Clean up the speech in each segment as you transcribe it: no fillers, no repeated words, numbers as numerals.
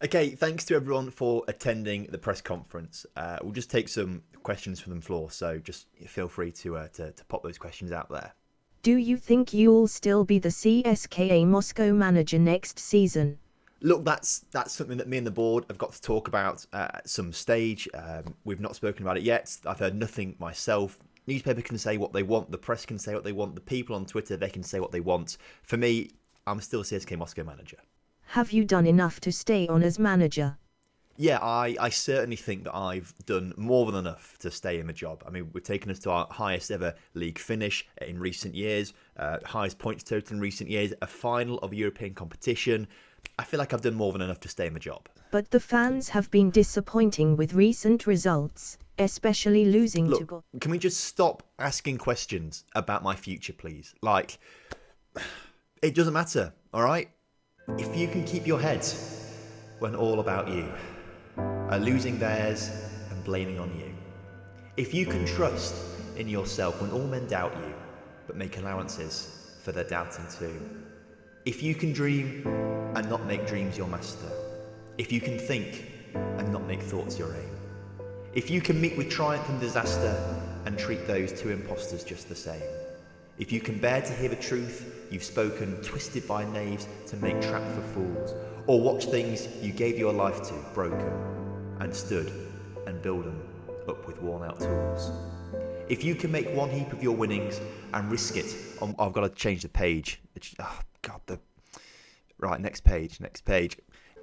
Okay, thanks to everyone for attending the press conference. We'll just take some questions from the floor, so just feel free to pop those questions out there. Do you think you'll still be the CSKA Moscow manager next season? Look, that's something that me and the board have got to talk about at some stage. We've not spoken about it yet. I've heard nothing myself. Newspaper can say what they want. The press can say what they want. The people on Twitter, they can say what they want. For me, I'm still CSKA Moscow manager. Have you done enough to stay on as manager? Yeah, I certainly think that I've done more than enough to stay in the job. I mean, we've taken us to our highest ever league finish in recent years, highest points total in recent years, a final of a European competition. I feel like I've done more than enough to stay in the job. But the fans have been disappointing with recent results, especially losing to Look, can we just stop asking questions about my future, please? Like, it doesn't matter, all right? If you can keep your head when all about you are losing theirs and blaming on you. If you can trust in yourself when all men doubt you, but make allowances for their doubting too. If you can dream and not make dreams your master. If you can think and not make thoughts your aim. If you can meet with triumph and disaster and treat those two impostors just the same. If you can bear to hear the truth you've spoken, twisted by knaves to make trap for fools, or watch things you gave your life to broken, and stood and build them up with worn out tools. If you can make one heap of your winnings and risk it on, I've got to change the page. Right, next page.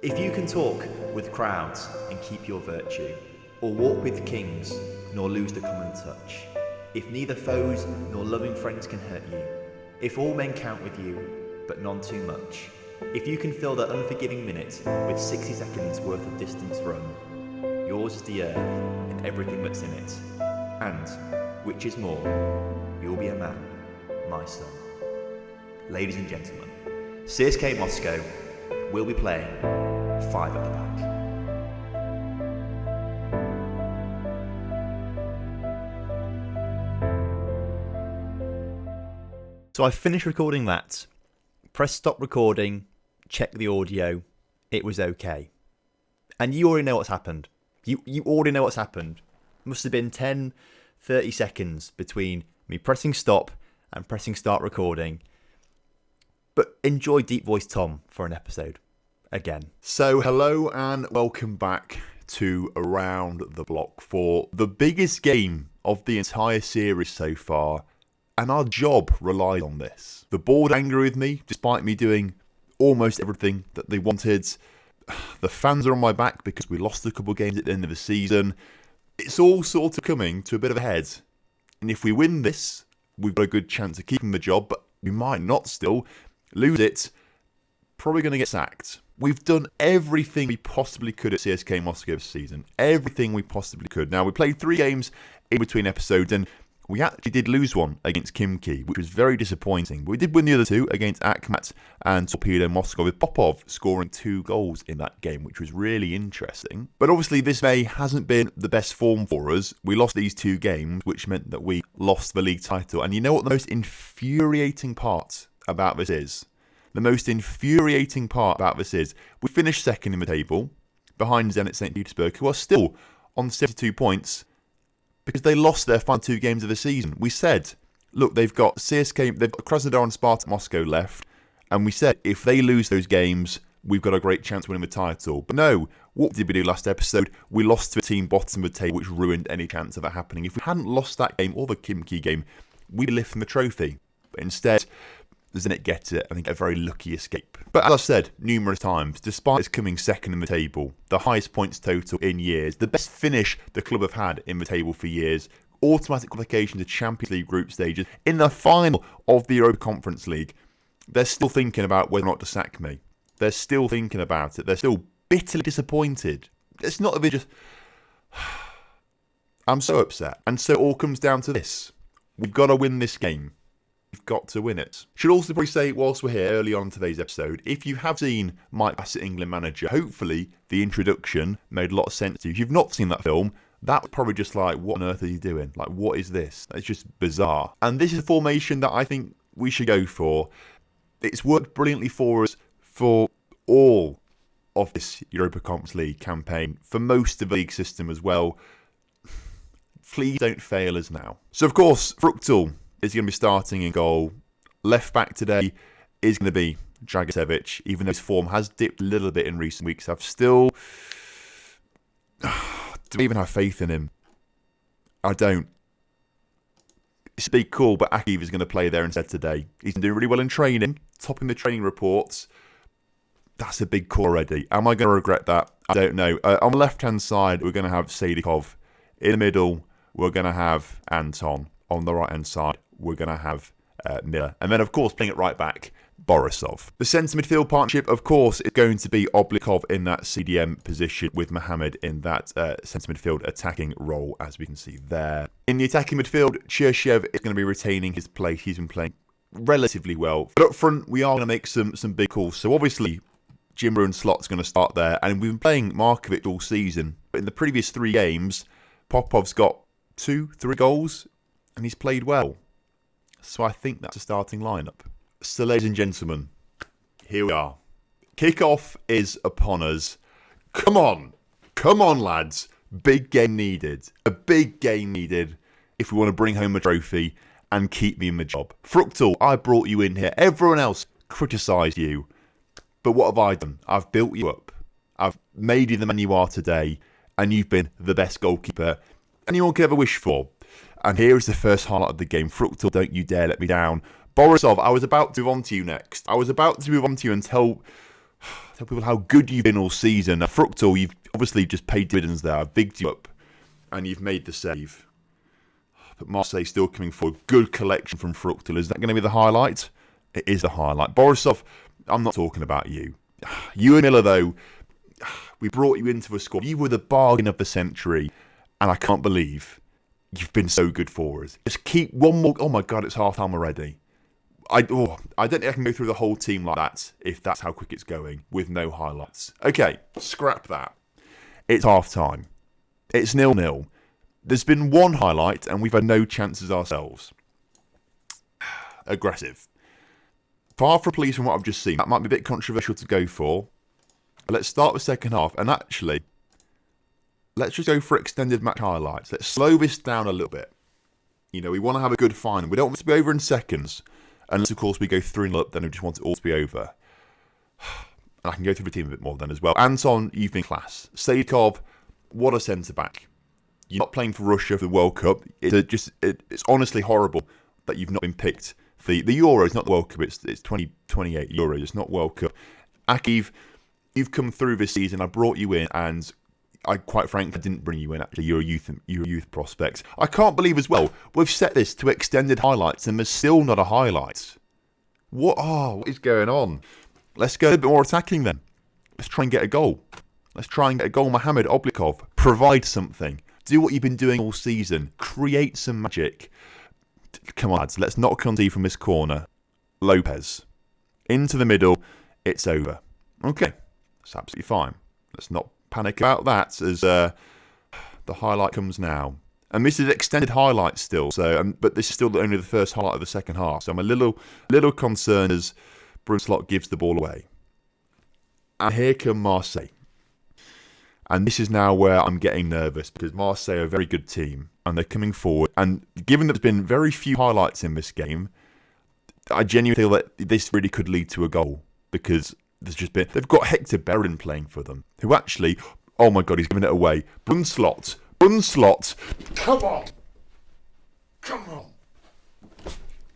If you can talk with crowds and keep your virtue, or walk with kings nor lose the common touch. If neither foes nor loving friends can hurt you, if all men count with you, but none too much, if you can fill that unforgiving minute with 60 seconds worth of distance run, yours is the earth and everything that's in it, and, which is more, you'll be a man, my son. Ladies and gentlemen, CSKA Moscow will be playing 5 at the back. So I finished recording that. Press stop recording, check the audio. It was okay. And you already know what's happened. You already know what's happened. Must have been 10, 30 seconds between me pressing stop and pressing start recording. But enjoy Deep Voice Tom for an episode. Again. So hello and welcome back to Around the Block for the biggest game of the entire series so far. And our job relies on this. The board are angry with me, despite me doing almost everything that they wanted. The fans are on my back because we lost a couple of games at the end of the season. It's all sort of coming to a bit of a head. And if we win this, we've got a good chance of keeping the job, but we might not still. Lose it, probably going to get sacked. We've done everything we possibly could at CSKA Moscow this season. Everything we possibly could. Now, we played 3 games in between episodes, and we actually did lose one against Khimki, which was very disappointing. But we did win the other 2 against Akhmat and Torpedo Moscow, with Popov scoring 2 goals in that game, which was really interesting. But obviously this May hasn't been the best form for us. We lost these 2 games, which meant that we lost the league title. And you know what the most infuriating part about this is? The most infuriating part about this is we finished second in the table, behind Zenit St. Petersburg, who are still on 72 points, because they lost their final 2 games of the season. We said, look, they've got CSK, they've got Krasnodar and Spartak Moscow left, and we said if they lose those games, we've got a great chance of winning the title. But no, what did we do last episode? We lost to a team bottom of the table, which ruined any chance of that happening. If we hadn't lost that game or the Khimki game, we'd be lifting the trophy. But instead, Zenit gets it and they get a very lucky escape. But as I've said numerous times, despite us coming second in the table, the highest points total in years, the best finish the club have had in the table for years, automatic qualification to Champions League group stages, in the final of the Europa Conference League, they're still thinking about whether or not to sack me. They're still thinking about it. They're still bitterly disappointed. It's not that they just... I'm so upset. And so it all comes down to this. We've got to win this game. We've got to win it. Should also probably say, whilst we're here early on in today's episode, if you have seen Mike Bassett, England manager, hopefully the introduction made a lot of sense to you. If you've not seen that film, that was probably just like, what on earth are you doing? Like, what is this? It's just bizarre. And this is a formation that I think we should go for. It's worked brilliantly for us for all of this Europa Conference League campaign for most of the league system as well. Please don't fail us now. So, of course, Fruchtel is going to be starting in goal. Left back today is going to be Dragicevic, even though his form has dipped a little bit in recent weeks. I've still... do I even have faith in him? I don't. It's a big call, but Akiv is going to play there instead today. He's been doing really well in training, topping the training reports. That's a big call already. Am I going to regret that? I don't know. On the left-hand side, we're going to have Sadikov. In the middle, we're going to have Anton. On the right-hand side, we're going to have Miller. And then, of course, playing it right back, Borisov. The centre midfield partnership, of course, is going to be Oblikov in that CDM position with Mohamed in that centre midfield attacking role, as we can see there. In the attacking midfield, Cherchev is going to be retaining his place. He's been playing relatively well. But up front, we are going to make some big calls. So obviously, Jim Slot's going to start there. And we've been playing Markovic all season. But in the previous 3 games, Popov's got 2-3 goals, and he's played well. So I think that's a starting lineup. So, ladies and gentlemen, here we are. Kickoff is upon us. Come on, lads. Big game needed. A big game needed if we want to bring home a trophy and keep me in the job. Fruchtel, I brought you in here. Everyone else criticised you. But what have I done? I've built you up. I've made you the man you are today. And you've been the best goalkeeper anyone could ever wish for. And here is the first highlight of the game. Fruchtel, don't you dare let me down. Borisov, I was about to move on to you next. I was about to move on to you and tell people how good you've been all season. Now, Fruchtel, you've obviously just paid dividends there. I've bigged you up. And you've made the save. But Marseille still coming for a good collection from Fruchtel. Is that going to be the highlight? It is the highlight. Borisov, I'm not talking about you. You and Miller, though, we brought you into a squad. You were the bargain of the century. And I can't believe you've been so good for us. Just keep one more... Oh, my God, it's half-time already. I don't think I can go through the whole team like that if that's how quick it's going with no highlights. Okay, scrap that. It's half-time. It's 0-0. There's been one highlight and we've had no chances ourselves. Aggressive. Far from pleased from what I've just seen. That might be a bit controversial to go for. Let's start the second half and actually, let's just go for extended match highlights. Let's slow this down a little bit. You know, we want to have a good final. We don't want it to be over in seconds. Unless, of course, we go 3-0 up, then we just want it all to be over. And I can go through the team a bit more then as well. Anton, you've been class. Sadikov, what a centre-back. You're not playing for Russia for the World Cup. It's honestly horrible that you've not been picked for the Euros, not the World Cup. It's 2028 Euros, it's not World Cup. Akiv, you've come through this season. I brought you in, and I quite frankly didn't bring you in. Actually, you're a youth prospect. I can't believe as well we've set this to extended highlights and there's still not a highlight. What is going on? Let's go a bit more attacking then. Let's try and get a goal. Mohamed Oblikov, provide something. Do what you've been doing all season. Create some magic. Come on, lads. Let's not concede from this corner. Lopez into the middle. It's over. Okay, that's absolutely fine. Let's not panic about that as the highlight comes now. And this is extended highlight still, but this is still only the first highlight of the second half. So I'm a little concerned as Slot gives the ball away. And here come Marseille. And this is now where I'm getting nervous because Marseille are a very good team and they're coming forward. And given that there's been very few highlights in this game, I genuinely feel that this really could lead to a goal because they've got Hector Bellerin playing for them, who actually, oh my God, he's giving it away. Brunslot, come on.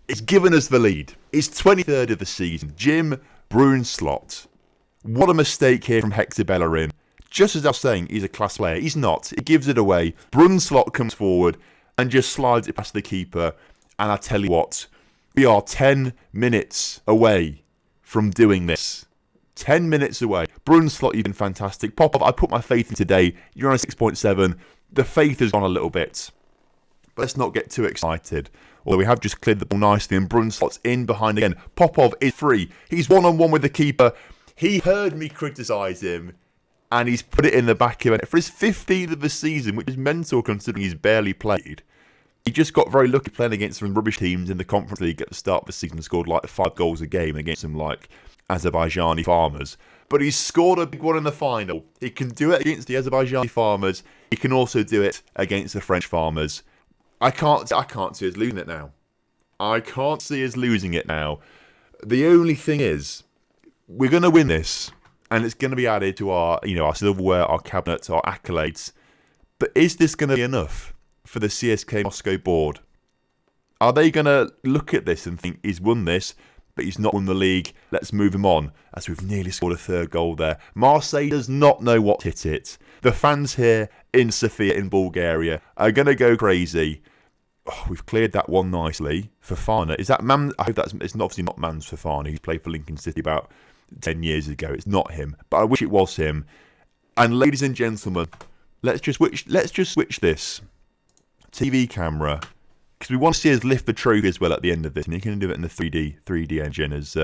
It's given us the lead. It's 23rd of the season. Jim Brunslot. What a mistake here from Hector Bellerin. Just as I was saying, he's a class player. He's not. He gives it away. Brunslot comes forward and just slides it past the keeper. And I tell you what, we are 10 minutes away from doing this. 10 minutes away. Brunslot, you've been fantastic. Popov, I put my faith in today. You're on a 6.7. The faith has gone a little bit. But let's not get too excited. Although we have just cleared the ball nicely and Brunslot's in behind again. Popov is free. He's one-on-one with the keeper. He heard me criticise him and he's put it in the back of it for his 15th of the season, which is mental considering he's barely played. He just got very lucky playing against some rubbish teams in the Conference League at the start of the season and scored like 5 goals a game against some like Azerbaijani farmers. but he's scored a big one in the final. He can do it against the Azerbaijani farmers. He can also do it against the French farmers. I can't see us losing it now. I can't see us losing it now. The only thing is, we're going to win this, and it's going to be added to our silverware, our cabinets, our accolades. But is this going to be enough for the CSKA Moscow board? Are they going to look at this and think he's won this, but he's not won the league? Let's move him on, as we've nearly scored a third goal there. Marseille does not know what hit it. The fans here in Sofia in Bulgaria are going to go crazy. Oh, we've cleared that one nicely. Fofana. Is that Man? I hope it's obviously not Mans Fofana. He played for Lincoln City about 10 years ago. It's not him, but I wish it was him. And ladies and gentlemen, let's just switch this TV camera, because we want to see us lift the trophy as well at the end of this, and you can do it in the 3D engine. As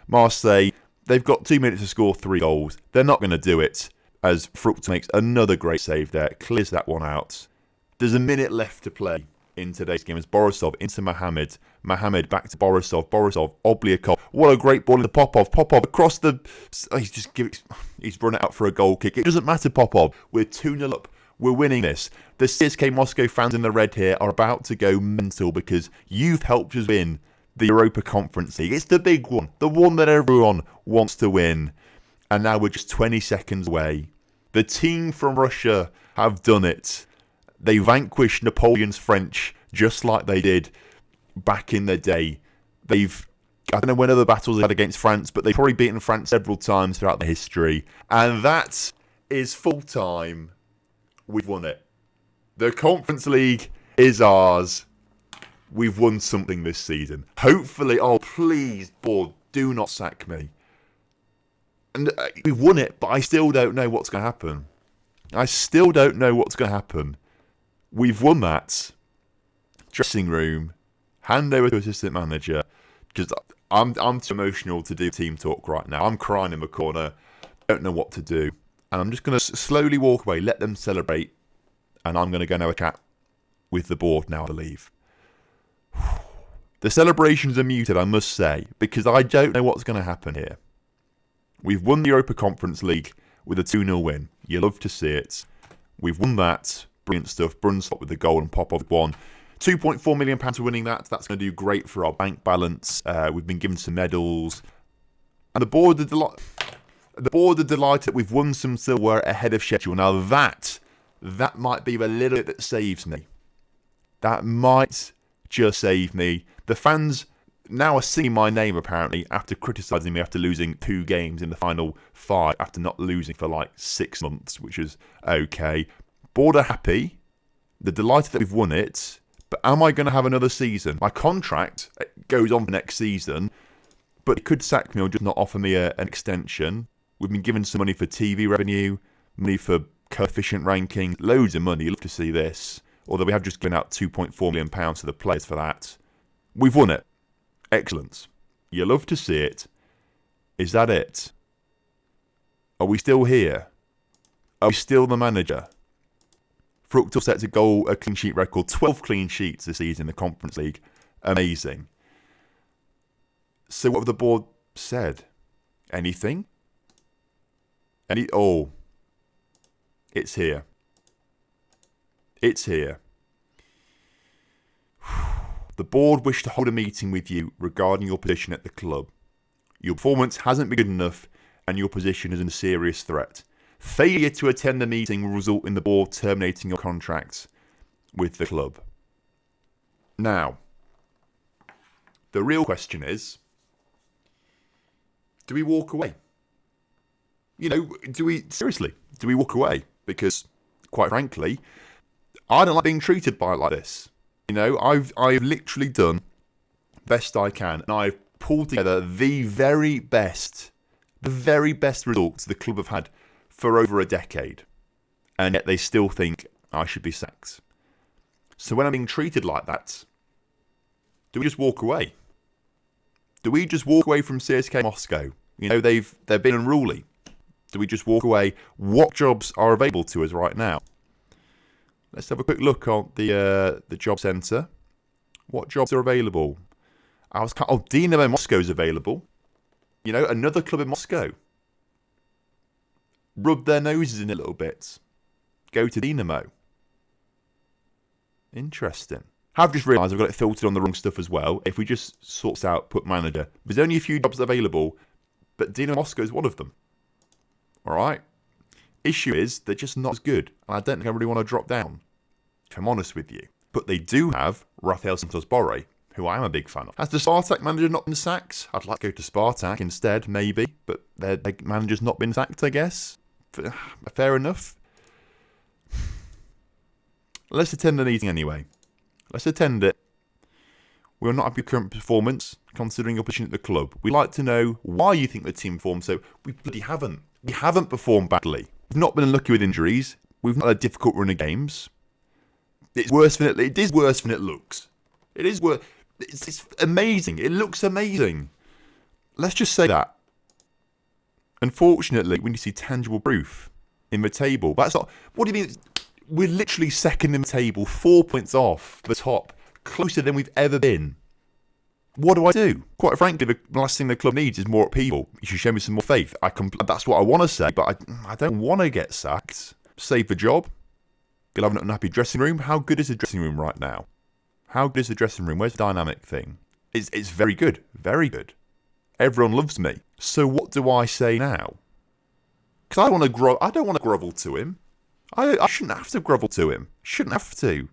Marseille, they've got 2 minutes to score 3 goals. They're not going to do it, as Frucht makes another great save there, clears that one out. There's a minute left to play in today's game as Borisov into Mohamed. Mohamed back to Borisov. Borisov, Obliakov. What a great ball into Popov. Popov across the... He's run it out for a goal kick. It doesn't matter, Popov. We're 2-0 up. We're winning this. The CSKA Moscow fans in the red here are about to go mental because you've helped us win the Europa Conference League. It's the big one. The one that everyone wants to win. And now we're just 20 seconds away. The team from Russia have done it. They vanquished Napoleon's French just like they did back in the day. I don't know when other battles they had against France, but they've probably beaten France several times throughout the history. And that is full time. We've won it. The Conference League is ours. We've won something this season. Hopefully, oh please, board, do not sack me. And we've won it, but I still don't know what's going to happen. I still don't know what's going to happen. We've won that. Dressing room. Hand over to assistant manager. Because I'm too emotional to do team talk right now. I'm crying in the corner. Don't know what to do. And I'm just going to slowly walk away. Let them celebrate. And I'm going to go and have a chat with the board now, I believe. The celebrations are muted, I must say. Because I don't know what's going to happen here. We've won the Europa Conference League with a 2-0 win. You love to see it. We've won that. Brilliant stuff. Brunstop with the goal and Popov won. £2.4 million for winning that. That's going to do great for our bank balance. We've been given some medals. And the board are delighted that we've won some silverware ahead of schedule. Now that might be the little bit that saves me. That might just save me. The fans now are singing my name, apparently, after criticising me after losing 2 games in the final 5, after not losing for like 6 months, which is okay. Board are happy. They're delighted that we've won it. But am I going to have another season? My contract goes on for next season, but it could sack me or just not offer me an extension. We've been given some money for TV revenue, money for coefficient ranking, loads of money. You'd love to see this. Although we have just given out £2.4 million to the players for that. We've won it. Excellent. You love to see it. Is that it? Are we still here? Are we still the manager? Fruchtel sets a clean sheet record. 12 clean sheets this season in the Conference League. Amazing. So what have the board said? Anything? Oh. It's here. It's here. The board wish to hold a meeting with you regarding your position at the club. Your performance hasn't been good enough and your position is in a serious threat. Failure to attend the meeting will result in the board terminating your contract with the club. Now, the real question is, do we walk away? Do we walk away? Because, quite frankly, I don't like being treated like this. I've literally done the best I can, and I've pulled together the very best results the club have had for over a decade, and yet they still think I should be sacked. So when I'm being treated like that, do we just walk away? Do we just walk away from CSKA Moscow? They've been unruly. Do we just walk away? What jobs are available to us right now? Let's have a quick look on the job centre. What jobs are available? Dynamo Moscow is available. Another club in Moscow. rub their noses in a little bit. Go to Dynamo. Interesting. I've just realised I've got it filtered on the wrong stuff as well. If we just sort out put manager, there's only a few jobs available, but Dynamo Moscow is one of them. Alright? Issue is, they're just not as good, and I don't think I really want to drop down, if I'm honest with you. But they do have Rafael Santos Borre, who I am a big fan of. Has the Spartak manager not been sacked? I'd like to go to Spartak instead, maybe, but their manager's not been sacked, I guess. Fair enough. Let's attend the meeting anyway. Let's attend it. We're not happy with your current performance, considering your position at the club. We'd like to know why you think the team performed so. We bloody haven't. We haven't performed badly. We've not been unlucky with injuries. We've not had a difficult run of games. It is worse than it looks. It is worse. It's amazing. It looks amazing. Let's just say that. Unfortunately, we need to see tangible proof in the table. That's not. What do you mean? We're literally second in the table, 4 points off the top, closer than we've ever been. What do I do? Quite frankly, the last thing the club needs is more people. You should show me some more faith. That's what I want to say, but I don't want to get sacked. Save the job. You'll have an unhappy dressing room. How good is the dressing room right now? How good is the dressing room? Where's the dynamic thing? It's very good. Very good. Everyone loves me. So what do I say now? Because I don't want to grovel to him. I shouldn't have to grovel to him. Shouldn't have to.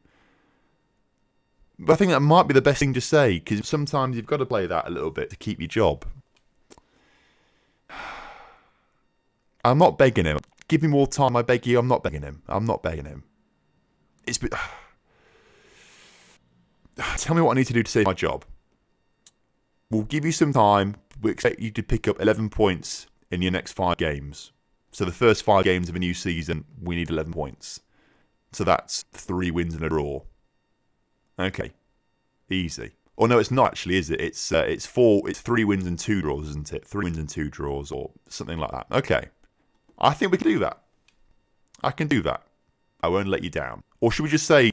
But I think that might be the best thing to say, because sometimes you've got to play that a little bit to keep your job. I'm not begging him. Give me more time, I beg you. I'm not begging him. Tell me what I need to do to save my job. We'll give you some time. We expect you to pick up 11 points in your next 5 games. So the first 5 games of a new season, we need 11 points. So that's 3 wins and a draw. Okay. Easy. Or no, it's not actually, is it? It's 3 wins and 2 draws, isn't it? 3 wins and 2 draws or something like that. Okay. I think we can do that. I can do that. I won't let you down. Or should we just say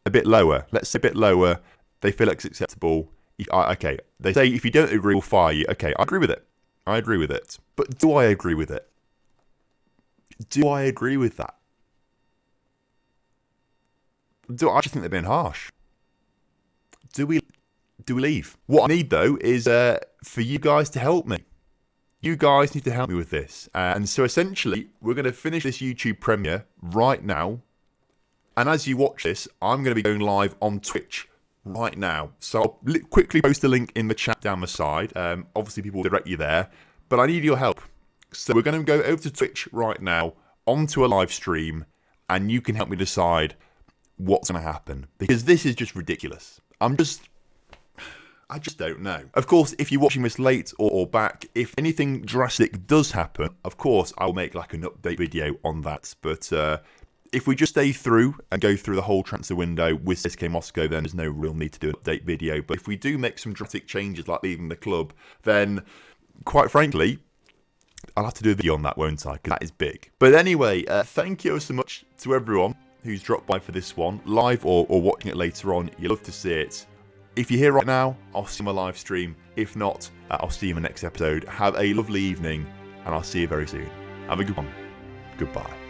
a bit lower? Let's say a bit lower. They feel like it's acceptable. Okay. They say if you don't agree, we'll fire you. Okay, I agree with it. But do I agree with it? Do I agree with that? I just think they're being harsh. Do we leave? What I need, though, is for you guys to help me. You guys need to help me with this. And so, essentially, we're going to finish this YouTube premiere right now. And as you watch this, I'm going to be going live on Twitch right now. So I'll quickly post a link in the chat down the side. Obviously, people will direct you there. But I need your help. So we're going to go over to Twitch right now, onto a live stream, and you can help me decide what's going to happen. Because this is just ridiculous. I just don't know. Of course, if you're watching this late or back, if anything drastic does happen, of course, I'll make like an update video on that. But if we just stay through and go through the whole transfer window with CSKA Moscow, then there's no real need to do an update video. But if we do make some drastic changes, like leaving the club, then, quite frankly, I'll have to do a video on that, won't I? Because that is big. But anyway, thank you so much to everyone who's dropped by for this one, live or watching it later on. You'll love to see it. If you're here right now, I'll see my live stream. If not, I'll see you in the next episode. Have a lovely evening, and I'll see you very soon. Have a good one. Goodbye.